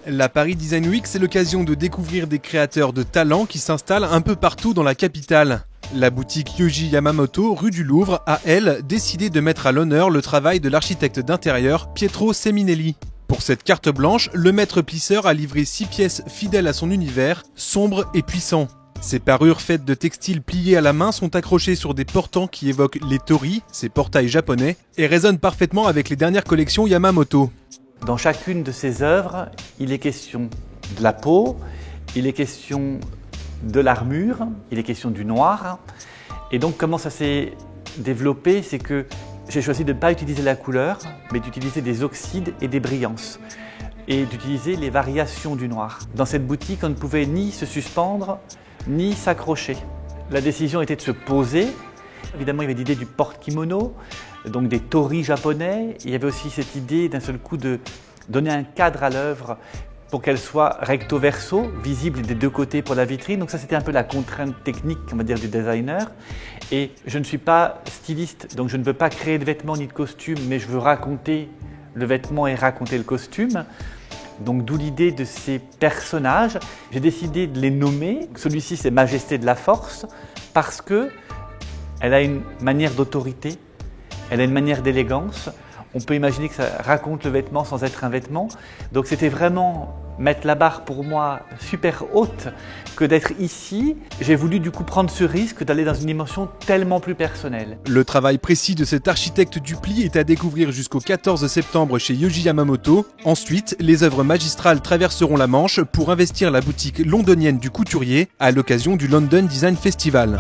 La Paris Design Week, c'est l'occasion de découvrir des créateurs de talent qui s'installent un peu partout dans la capitale. La boutique Yohji Yamamoto, rue du Louvre, a, elle, décidé de mettre à l'honneur le travail de l'architecte d'intérieur Pietro Seminelli. Pour cette carte blanche, le maître plisseur a livré 6 pièces fidèles à son univers, sombres et puissants. Ces parures faites de textiles pliés à la main sont accrochées sur des portants qui évoquent les torii, ces portails japonais, et résonnent parfaitement avec les dernières collections Yamamoto. Dans chacune de ces œuvres, il est question de la peau, il est question de l'armure, il est question du noir. Et donc comment ça s'est développé, c'est que j'ai choisi de ne pas utiliser la couleur, mais d'utiliser des oxydes et des brillances, et d'utiliser les variations du noir. Dans cette boutique, on ne pouvait ni se suspendre, ni s'accrocher. La décision était de se poser. Évidemment, il y avait l'idée du porte-kimono, donc des torii japonais. Il y avait aussi cette idée d'un seul coup de donner un cadre à l'œuvre pour qu'elle soit recto-verso, visible des deux côtés pour la vitrine. Donc ça, c'était un peu la contrainte technique, on va dire, du designer. Et je ne suis pas styliste, donc je ne veux pas créer de vêtements ni de costumes, mais je veux raconter le vêtement et raconter le costume. Donc d'où l'idée de ces personnages. J'ai décidé de les nommer. Celui-ci, c'est Majesté de la Force, parce que elle a une manière d'autorité, elle a une manière d'élégance. On peut imaginer que ça raconte le vêtement sans être un vêtement. Donc c'était vraiment mettre la barre pour moi super haute que d'être ici. J'ai voulu du coup prendre ce risque d'aller dans une dimension tellement plus personnelle. Le travail précis de cet architecte du pli est à découvrir jusqu'au 14 septembre chez Yohji Yamamoto. Ensuite, les œuvres magistrales traverseront la Manche pour investir la boutique londonienne du couturier à l'occasion du London Design Festival.